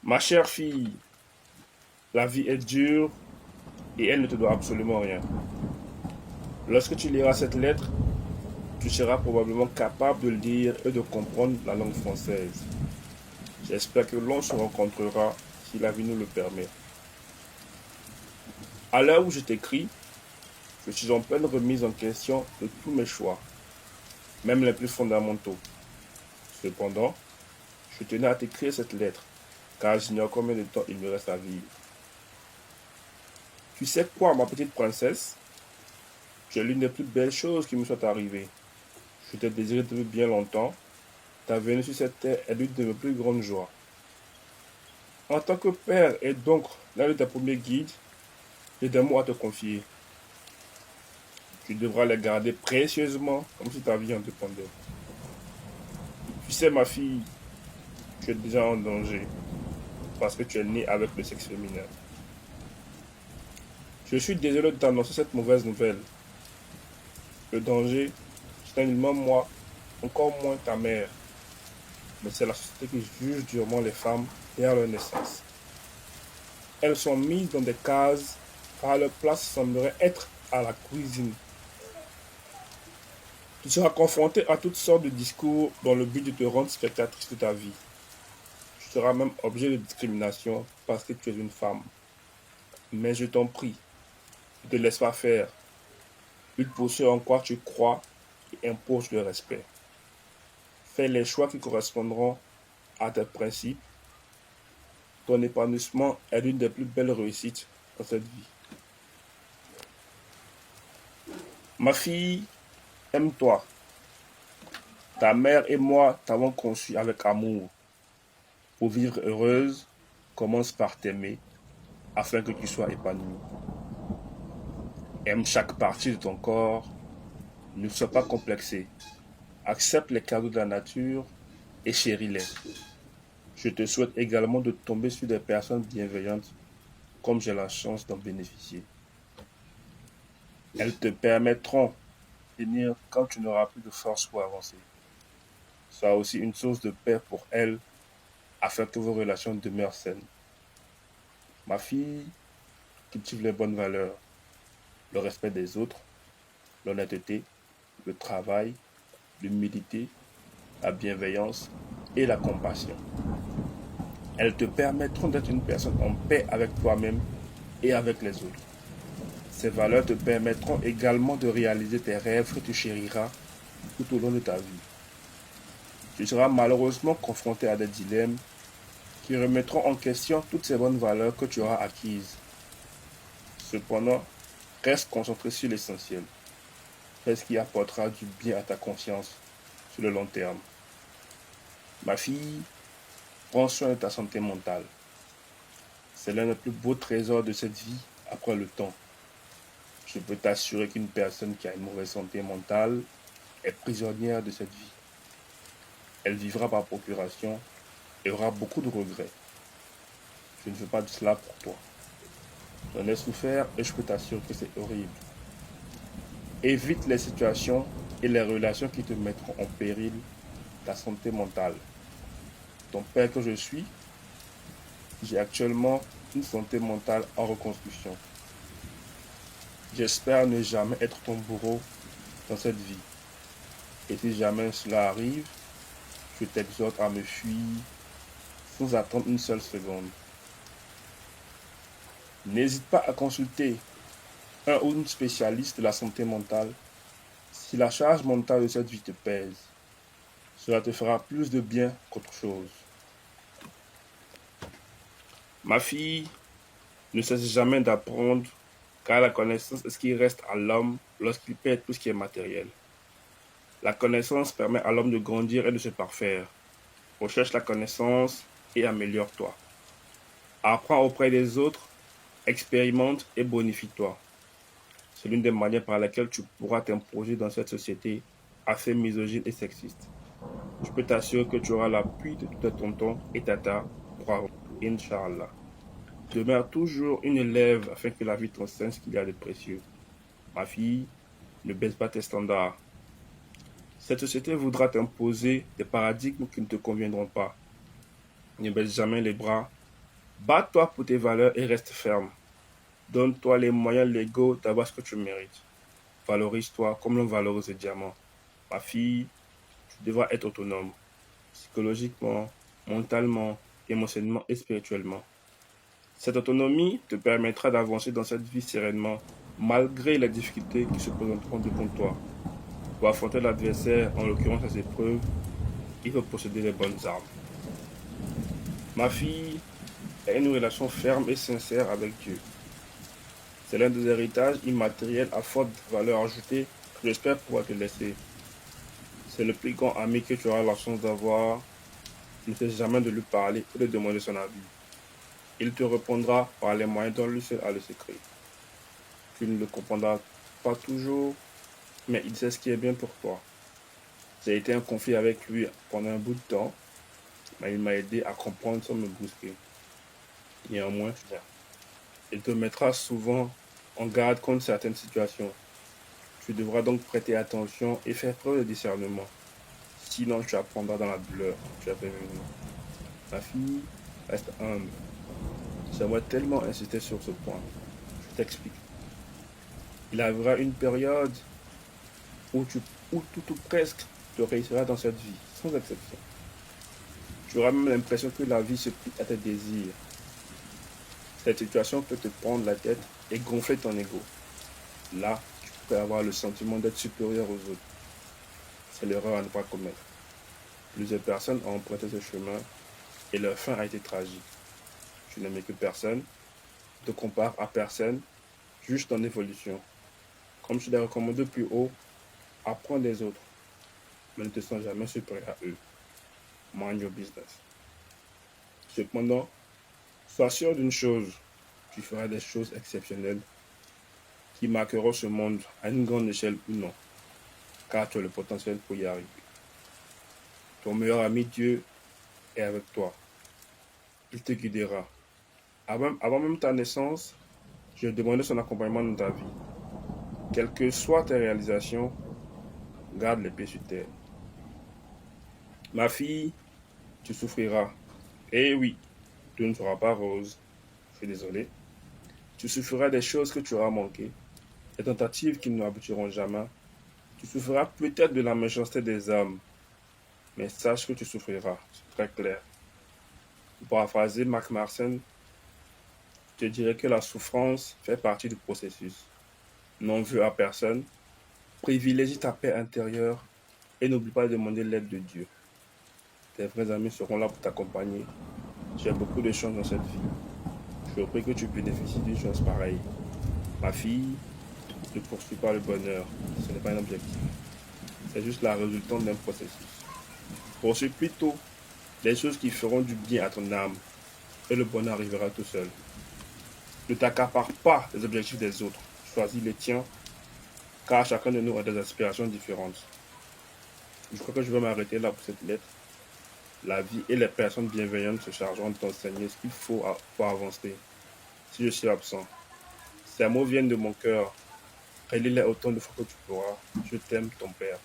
Ma chère fille, la vie est dure et elle ne te doit absolument rien. Lorsque tu liras cette lettre, tu seras probablement capable de lire et de comprendre la langue française. J'espère que l'on se rencontrera si la vie nous le permet. À l'heure où je t'écris, je suis en pleine remise en question de tous mes choix, même les plus fondamentaux. Cependant, je tenais à t'écrire cette lettre, car j'ignore combien de temps il me reste à vivre. Tu sais quoi, ma petite princesse? Tu es l'une des plus belles choses qui me soit arrivées. Je t'ai désiré depuis bien longtemps. Ta venue sur cette terre est l'une de mes plus grandes joies. En tant que père et donc l'un de tes premiers guides, j'ai des mots à te confier. Tu devras les garder précieusement comme si ta vie en dépendait. Tu sais, ma fille, tu es déjà en danger parce que tu es née avec le sexe féminin. Je suis désolé de t'annoncer cette mauvaise nouvelle. Le danger, c'est nullement moi, encore moins ta mère, mais c'est la société qui juge durement les femmes et à leur naissance. Elles sont mises dans des cases car leur place semblerait être à la cuisine. Tu seras confronté à toutes sortes de discours dans le but de te rendre spectatrice de ta vie. Tu seras même objet de discrimination parce que tu es une femme. Mais je t'en prie, ne te laisse pas faire. Lutte pour ce en quoi tu crois et impose le respect. Fais les choix qui correspondront à tes principes. Ton épanouissement est l'une des plus belles réussites dans cette vie. Ma fille, aime-toi. Ta mère et moi t'avons conçu avec amour. Pour vivre heureuse, commence par t'aimer afin que tu sois épanouie. Aime chaque partie de ton corps. Ne sois pas complexé. Accepte les cadeaux de la nature et chéris-les. Je te souhaite également de tomber sur des personnes bienveillantes comme j'ai la chance d'en bénéficier. Elles te permettront de tenir quand tu n'auras plus de force pour avancer. Sois aussi une source de paix pour elles afin que vos relations demeurent saines. Ma fille, cultive les bonnes valeurs, le respect des autres, l'honnêteté, le travail, l'humilité, la bienveillance et la compassion. Elles te permettront d'être une personne en paix avec toi-même et avec les autres. Ces valeurs te permettront également de réaliser tes rêves que tu chériras tout au long de ta vie. Tu seras malheureusement confronté à des dilemmes qui remettront en question toutes ces bonnes valeurs que tu auras acquises. Cependant, reste concentré sur l'essentiel. Fais ce qui apportera du bien à ta conscience sur le long terme. Ma fille, prends soin de ta santé mentale. C'est l'un des plus beaux trésors de cette vie après le temps. Je peux t'assurer qu'une personne qui a une mauvaise santé mentale est prisonnière de cette vie. Elle vivra par procuration et aura beaucoup de regrets. Je ne veux pas de cela pour toi. J'en ai souffert et je peux t'assurer que c'est horrible. Évite les situations et les relations qui te mettront en péril ta santé mentale. Ton père que je suis, j'ai actuellement une santé mentale en reconstruction. J'espère ne jamais être ton bourreau dans cette vie. Et si jamais cela arrive, je t'exhorte à me fuir sans attendre une seule seconde. N'hésite pas à consulter un ou une spécialiste de la santé mentale si la charge mentale de cette vie te pèse. Cela te fera plus de bien qu'autre chose. Ma fille, ne cesse jamais d'apprendre, car la connaissance est ce qui reste à l'homme lorsqu'il perd tout ce qui est matériel. La connaissance permet à l'homme de grandir et de se parfaire. Recherche la connaissance et améliore-toi. Apprends auprès des autres, expérimente et bonifie-toi. C'est l'une des manières par lesquelles tu pourras t'imposer dans cette société assez misogyne et sexiste. Je peux t'assurer que tu auras l'appui de tous tes tontons et tatas pour avoir, Inch'Allah. Demeure toujours une élève afin que la vie t'enseigne ce qu'il y a de précieux. Ma fille, ne baisse pas tes standards. Cette société voudra t'imposer des paradigmes qui ne te conviendront pas. Ne baisse jamais les bras Bats-toi pour tes valeurs et reste ferme. Donne-toi les moyens légaux d'avoir ce que tu mérites. Valorise-toi comme l'on valorise le diamant. Ma fille, tu devras être autonome, psychologiquement, mentalement, émotionnellement et spirituellement. Cette autonomie te permettra d'avancer dans cette vie sereinement, malgré les difficultés qui se présenteront devant toi. Pour affronter l'adversaire, en l'occurrence les épreuves, il faut posséder les bonnes armes. Ma fille a une relation ferme et sincère avec Dieu. C'est l'un des héritages immatériels à forte valeur ajoutée que j'espère pouvoir te laisser. C'est le plus grand ami que tu auras la chance d'avoir. Ne cesse jamais de lui parler ou de demander son avis. Il te répondra par les moyens dont lui seul a le secret. Tu ne le comprendras pas toujours, mais il sait ce qui est bien pour toi. J'ai été en conflit avec lui pendant un bout de temps, mais il m'a aidé à comprendre sans me brusquer. Néanmoins, il te mettra souvent en garde contre certaines situations. Tu devras donc prêter attention et faire preuve de discernement. Sinon, tu apprendras dans la douleur. Tu as prévenu. Ma fille, reste humble. J'aimerais tellement insister sur ce point. Je t'explique. Il arrivera une période où, où tout ou presque te réussira dans cette vie, sans exception. Tu auras même l'impression que la vie se plie à tes désirs. Cette situation peut te prendre la tête et gonfler ton ego. Là, tu peux avoir le sentiment d'être supérieur aux autres. C'est l'erreur à ne pas commettre. Plusieurs personnes ont emprunté ce chemin et leur fin a été tragique. Tu n'aimes que personne, ne te compare à personne, juste en évolution. Comme je l'ai recommandé plus haut, apprends des autres, mais ne te sens jamais supérieur à eux. Mind your business. Cependant, sois sûr d'une chose, tu feras des choses exceptionnelles qui marqueront ce monde à une grande échelle ou non, car tu as le potentiel pour y arriver. Ton meilleur ami Dieu est avec toi. Il te guidera. Avant même ta naissance, je demandais son accompagnement dans ta vie. Quelles que soient tes réalisations, garde les pieds sur terre. Ma fille, tu souffriras. Eh oui, tout ne sera pas rose. Je suis désolé. Tu souffriras des choses que tu auras manquées, des tentatives qui n'aboutiront jamais. Tu souffriras peut-être de la méchanceté des hommes, mais sache que tu souffriras, c'est très clair. Pour paraphraser Marc Marsen, je te dirais que la souffrance fait partie du processus. N'en veux à personne, privilégie ta paix intérieure et n'oublie pas de demander l'aide de Dieu. Tes vrais amis seront là pour t'accompagner. Tu as beaucoup de chance dans cette vie. Je prie que tu bénéficies d'une chance pareille. Ma fille, ne poursuis pas le bonheur. Ce n'est pas un objectif. C'est juste la résultante d'un processus. Poursuis plutôt les choses qui feront du bien à ton âme et le bonheur arrivera tout seul. Ne t'accapare pas les objectifs des autres. Choisis les tiens, car chacun de nous a des aspirations différentes. Je crois que je vais m'arrêter là pour cette lettre. La vie et les personnes bienveillantes se chargeront de t'enseigner ce qu'il faut pour avancer. Si je suis absent, ces mots viennent de mon cœur. Relis-les autant de fois que tu pourras. Je t'aime, ton père.